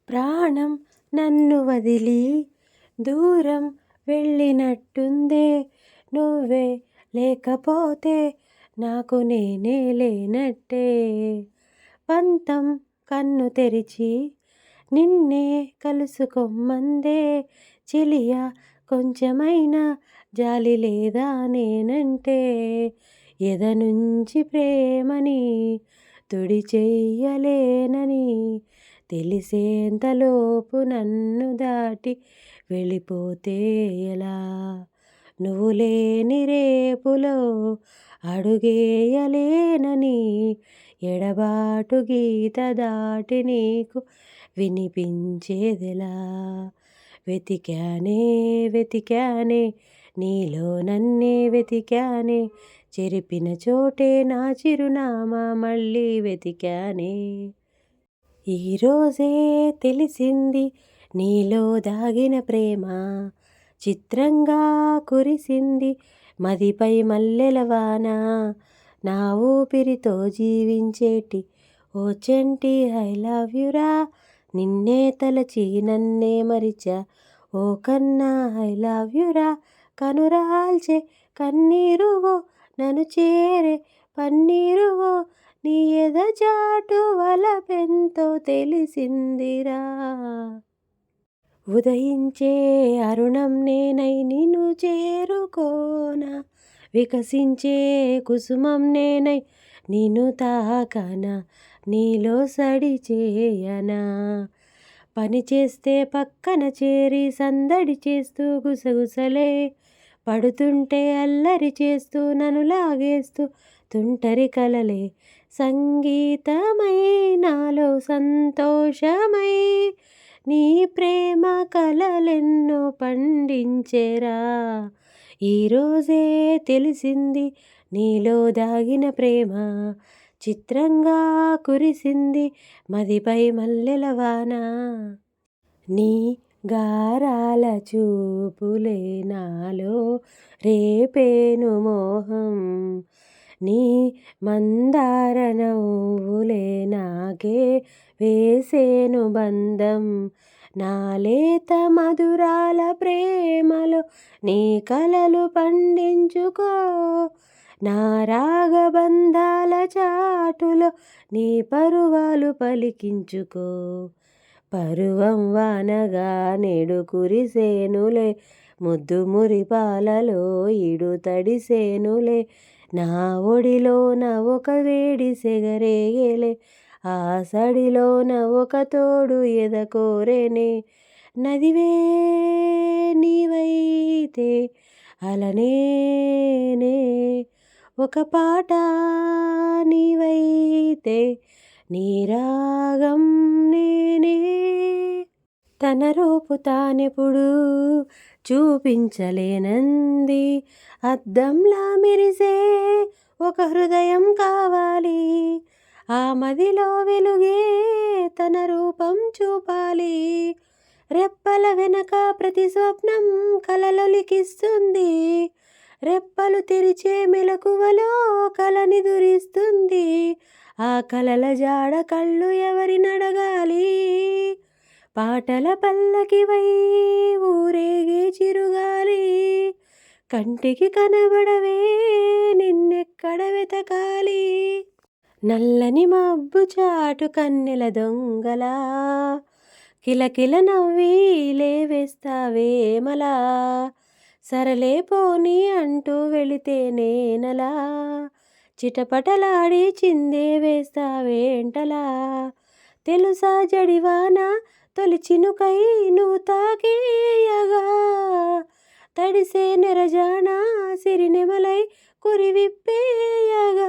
ప్రాణం నన్ను వదిలి దూరం వెళ్ళినట్టుందే, నువ్వే లేకపోతే నాకు నేనే లేనట్టే. పంతం కన్ను తెరిచి నిన్నే కలుసుకోమందే, చెలియా కొంచెమైనా జాలి లేదా నేనంటే. ఎదనుంచి ప్రేమని తుడి చెయ్యలేనని తెలిసేంతలోపు నన్ను దాటి వెళ్ళిపోతే ఎలా? నువ్వు లేని రేపులో అడుగేయలేనని ఎడబాటు గీత దాటి నీకు వినిపించేదెలా? వెతికానే వెతికానే నీలో నన్నే వెతికానే, చెరిపిన చోటే నా చిరునామా మళ్ళీ వెతికానే. ఈరోజే తెలిసింది నీలో దాగిన ప్రేమ, చిత్రంగా కురిసింది మదిపై మల్లెల వాన. నా ఊపిరితో జీవించేటి ఓ చంటి ఐ లవ్ యురా, నిన్నే తలచి నన్నే మరిచా ఓ కన్నా ఐ లవ్ యురా. కనురాల్చే కన్నీరువో నన్ను చేరే పన్నీరువో, నీ ఎదచాటు వలపెంతో తెలిసిందిరా. ఉదయించే అరుణం నేనై నిన్ను చేరుకోనా, వికసించే కుసుమం నేనై నిన్ను తాకనా, నీలో సడి చేయనా. పని చేస్తే పక్కన చేరి సందడి చేస్తూ గుసగుసలే పడుతుంటే అల్లరి చేస్తూ నన్ను లాగేస్తూ తుంటరి కలలే సంగీతమై నాలో సంతోషమై నీ ప్రేమ కలలెన్నో పండించెరా. ఈరోజే తెలిసింది నీలో దాగిన ప్రేమ, చిత్రంగా కురిసింది మదిపై మల్లెల వాన. నీ గారాల చూపులే నాలో రేపేను మోహం, నీ మందార నవ్వులే నాకే వేసేను బంధం. నా లేత మధురాల ప్రేమలో నీ కలలు పండించుకో, నా రాగబంధాల చాటులో నీ పరువాలు పలికించుకో. పరువం వానగా నేడు కురిసేనులే, ముద్దు మురిపాలలో ఈడు తడిసేనులే. నా ఒడిలోన ఒక వేడి సెగరేగేలే, ఆ సడిలోన ఒక తోడు ఎదకోరేనే. నదివే నీవైతే అలనేనే, ఒక పాట నీవైతే నీ రాగం నేనే. తన రూపు తానెప్పుడు చూపించలేనంది, అద్దంలా మెరిసే ఒక హృదయం కావాలి. ఆ మదిలో వెలుగే తన రూపం చూపాలి. రెప్పల వెనక ప్రతి స్వప్నం కలలొలికిస్తుంది, రెప్పలు తెరిచే మెలకువలో కలని దురిస్తుంది. ఆ కలల జాడ కళ్ళు ఎవరినడగాలి? పాటల పల్లకివై ఊరేగే చిరుగాలి, కంటికి కనబడవే నిన్నెక్కడ వెతకాలి? నల్లని మబ్బు చాటు కన్నెల దొంగలా కిలకిల నవ్వి లేవేస్తావేమలా, సరలే పోనీ అంటూ వెళితే నేనలా చిటపటలాడి చిందే వేస్తావేంటలా. తెలుసా జడివాన తొలి చినుకై నువ్వు తాకేయగా, తడిసే నెరజాన సిరినెమలై కురివిప్పేయగా.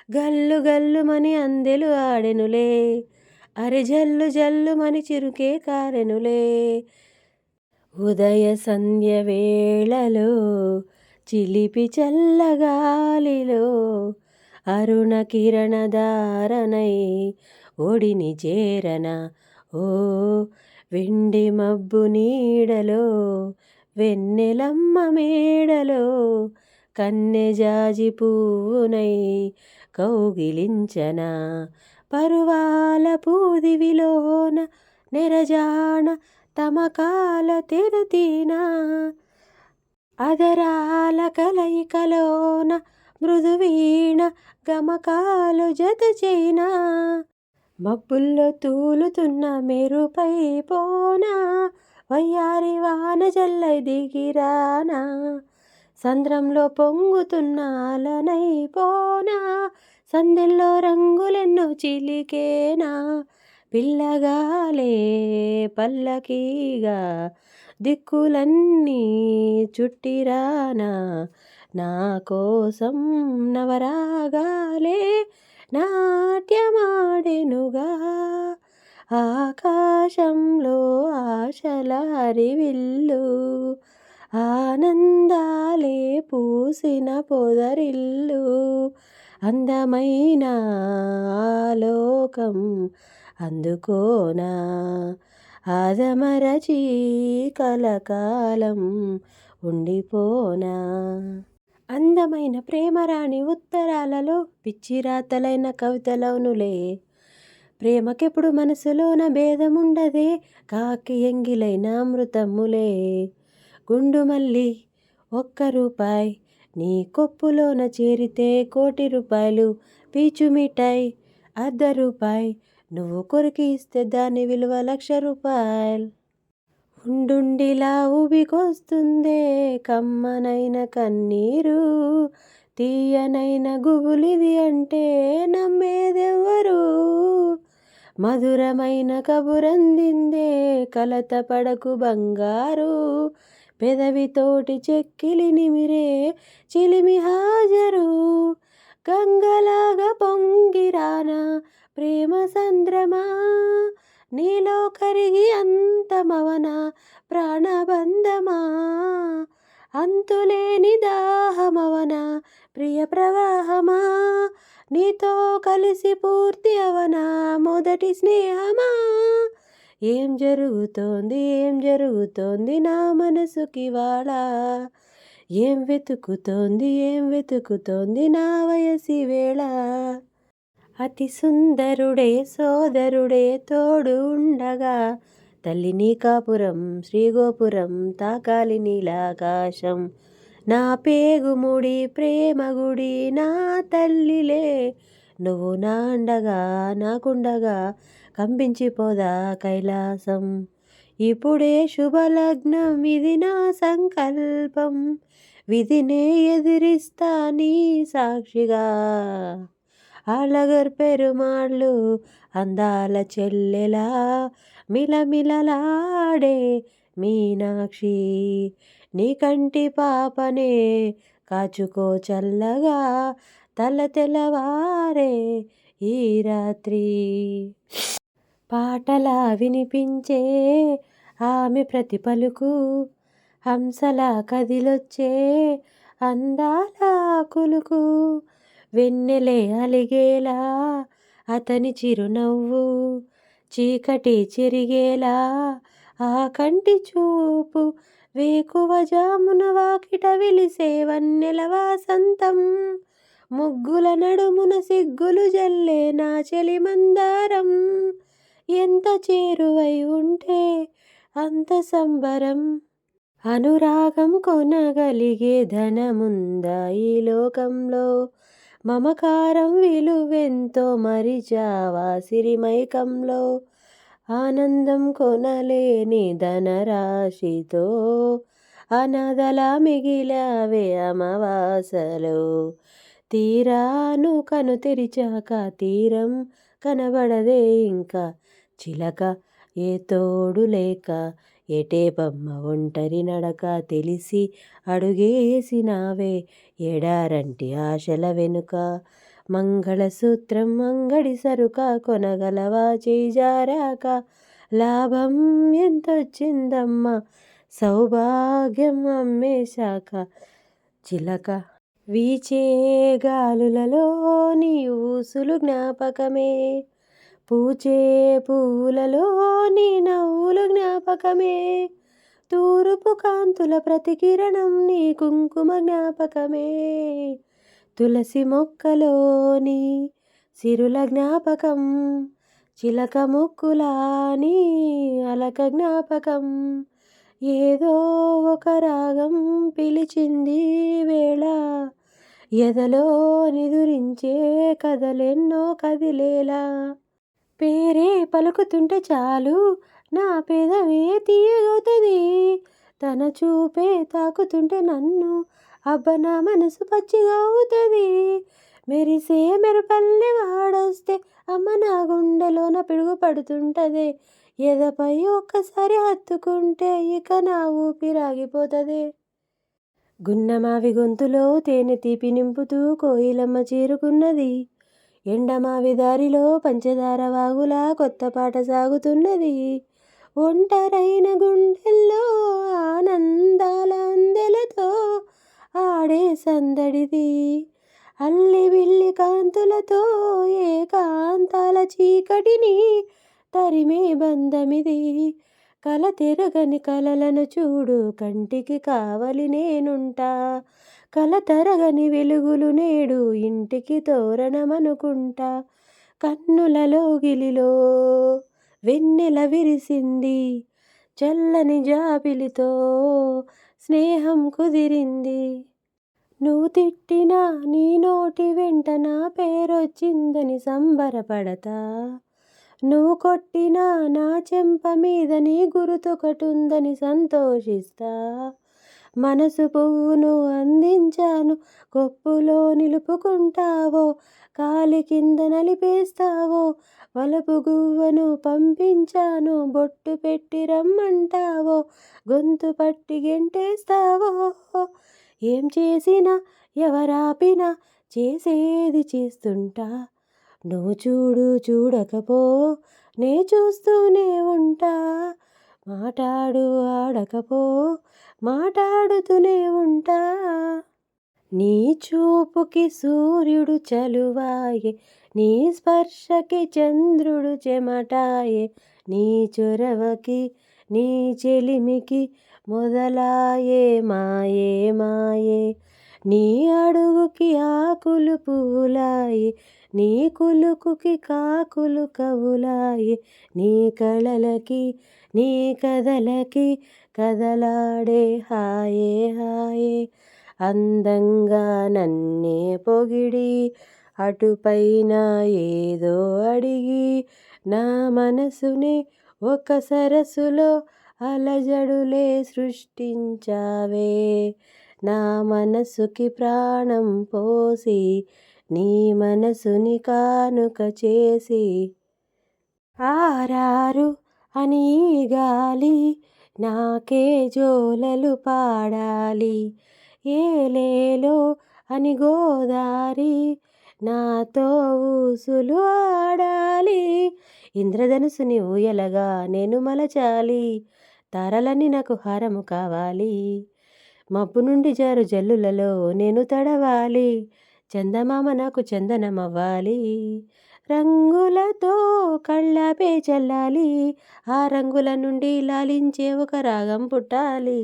గల్లు గల్లుమని అందెలు ఆడెనులే, అరె జల్లు జల్లుమని చిరుకే కారెనులే. ఉదయ సంధ్య వేళలో చిలిపి చల్లగాలిలో అరుణ కిరణ ధారనై ఒడిని చేరన. ఓ వెండి మబ్బు నీడలో వెన్నెలమ్మ మేడలో కన్నె జాజి పువ్వునై కౌగిలించన. పరువాల పూదివిలోన నెరజాణ తమకాల తెరతీన అదరాల కలయికలోన మృదువీణ గమకాలు జత చైనా మబ్బుల్లో తూలుతున్న మెరుపై పోనా వయ్యారి వాన జల్లై దిగిరానా సంద్రంలో పొంగుతున్న అలనై పోనా సందెల్లో రంగులెన్నో చిలికేనా పిల్లగాలే పల్లకీగా దిక్కులన్నీ చుట్టిరానా నా కోసం నవరాగాలే నాట్యమాడెనుగా ఆకాశంలో ఆశల హరివిల్లు ఆనందాలే పూసిన పొదరిల్లు అందమైన ఆలోకం అందుకోనా ఆదమరచి కలకాలం ఉండిపోనా అందమైన ప్రేమరాణి ఉత్తరాలలో పిచ్చిరాతలైన కవితలవునులే ప్రేమకెప్పుడు మనసులోన భేదముండదే కాకి ఎంగిలైన అమృతములే గుండు మల్లి ₹1 నీ కొప్పులోన చేరితే ₹1,00,00,000 పీచు మిఠాయి ₹1 నువ్వు కొరికి ఇస్తే దాని విలువ ₹1,00,000 ఉండుండిలా ఊబికొస్తుందే కమ్మనైన కన్నీరు తీయనైన గుబులిది అంటే నమ్మేదెవ్వరు మధురమైన కబురందిందే కలత పడకు బంగారు పెదవితోటి చెక్కిలి నిమిరే చిలిమి హాజరు గంగలాగా పొంగిరానా ప్రేమ సంద్రమా నీలో కరిగి అంతమవన ప్రాణబంధమా అంతులేని దాహమవన ప్రియ ప్రవాహమా నీతో కలిసి పూర్తి అవన మొదటి స్నేహమా ఏం జరుగుతోంది నా మనసుకివాళ ఏం వెతుకుతోంది నా వయసి వేళ అతి సుందరుడే సోదరుడే తోడు ఉండగా తల్లి నీ కాపురం శ్రీగోపురం తాకాలి నీలాకాశం నా పేగుముడి ప్రేమ గుడి నా తల్లిలే నువ్వు నా అండగా నాకుండగా కంపించిపోదా కైలాసం ఇప్పుడే శుభలగ్నం ఇది నా సంకల్పం విధినే ఎదిరిస్తా నీ సాక్షిగా అళగర్ పెరుమాళ్ళు అందాల చెల్లెలా మిలమిలలాడే మీనాక్షి నీ కంటి పాపనే కాచుకో చల్లగా తెల్లవారే ఈ రాత్రి పాటలా వినిపించే ఆమె ప్రతి పలుకు హంసలా కదిలొచ్చే అందాల కులుకు వెన్నెలే అలిగేలా అతని చిరునవ్వు చీకటి చెరిగేలా ఆ కంటి చూపు వేకువ జామున వాకిట విలిసే వన్నెల వాసంతం ముగ్గుల నడుమున సిగ్గులు జల్లే నా చెలి మందారం ఎంత చేరువై ఉంటే అంత సంబరం అనురాగం కొనగలిగే ధనముందా ఈ లోకంలో మమకారం విలువెంతో మరిచావా సిరిమైకంలో ఆనందం కొనలేని ధనరాశితో అనాథలా మిగిలావే అమావాసలో తీరాను కను తెరిచాక తీరం కనబడదే ఇంకా చిలక ఏ తోడు లేక ఎటే బొమ్మ ఒంటరి నడక తెలిసి అడుగేసినావే ఎడారంటి ఆశల వెనుక మంగళసూత్రం అంగడి సరుక కొనగలవా చేజారాక లాభం ఎంతొచ్చిందమ్మా సౌభాగ్యం అమ్మేశాక చిలక వీచే గాలులలోని ఊసులు జ్ఞాపకమే పూచే పూలలోని నవ్వులు జ్ఞాపకమే తూర్పు కాంతుల ప్రతికిరణం నీ కుంకుమ జ్ఞాపకమే తులసి మొక్కలోని సిరుల జ్ఞాపకం చిలక ముక్కులాని అలక జ్ఞాపకం, ఏదో ఒక రాగం పిలిచింది వేళ, ఎదలో నిదురించే కథలెన్నో కదిలేలా. పేరే పలుకుతుంటే చాలు నా పెదవే తీయగవుతుంది, తన చూపే తాకుతుంటే నన్ను అబ్బ నా మనసు పచ్చిగా అవుతుంది. మెరిసే మెరుపల్లె వాడొస్తే అమ్మ నా గుండెలోన పిడుగు పడుతుంటదే, ఎదపై ఒక్కసారి హత్తుకుంటే ఇక నా ఊపిరాగిపోతుంది. గున్నమావి గొంతులో తేనె తీపి నింపుతూ కోయిలమ్మ చేరుకున్నది, ఎండమావి దారిలో పంచదార వాగులా కొత్త పాట సాగుతున్నది. ఒంటరైన గుండెల్లో ఆనందాల అందెలతో ఆడే సందడిది, అల్లి బిల్లి కాంతులతో ఏకాంతాల చీకటిని తరిమే బంధమిది. కల తిరగని కలలను చూడు కంటికి కావలి నేనుంటా, కల తరగని వెలుగులు నేడు ఇంటికి తోరణమనుకుంటా. కన్నులలో గిలిలో వెన్నెల విరిసింది, చల్లని జాబిలితో స్నేహం కుదిరింది. నువ్వు తిట్టినా నీ నోటి వెంట నా పేరొచ్చిందని సంబరపడతా, నువ్వు కొట్టినా నా చెంప మీద నీ గురుతొకటుందని సంతోషిస్తా. మనసు పువ్వును అందించాను కొప్పులో నిలుపుకుంటావో, కాలి కింద నలిపేస్తావో, వలపు గువ్వను పంపించాను బొట్టు పెట్టి రమ్మంటావో, గొంతు పట్టి గెంటేస్తావో. ఏం చేసినా ఎవరాపినా చేసేది చేస్తుంటా, నువ్వు చూడు చూడకపో నే చూస్తూనే ఉంటా. మాటాడు ఆడకపో మాటాడుతూనే ఉంటా. నీ చూపుకి సూర్యుడు చలువాయే, నీ స్పర్శకి చంద్రుడు చెమటాయే, నీ చొరవకి నీ చెలిమికి మొదలాయే మాయే మాయే. నీ అడుగుకి ఆకులు పూలాయే, నీ కులుకుకి కాకులు కవులాయే, నీ కళలకి నీ కథలకి కదలాడే హాయే హాయే. అందంగా నన్నే పొగిడి అటుపైన ఏదో అడిగి, నా మనసునే ఒక సరస్సులో అలజడులే సృష్టించావే, నా మనసుకి ప్రాణం పోసి నీ మనసుని కానుక చేసి. ఆరారు అని ఈ గాలి నాకే జోలలు పాడాలి, ఏలేలో అని గోదారి నాతో ఊసులు ఆడాలి. ఇంద్రధనుసుని ఊయలగా నేను మలచాలి, తారలన్నీ నాకు హారము కావాలి, మబ్బు నుండి జారు జల్లులలో నేను తడవాలి, చందమామ నాకు చందనమవ్వాలి. రంగులతో కళ్ళాపే చల్లాలి, ఆ రంగుల నుండి లాలించే ఒక రాగం పుట్టాలి.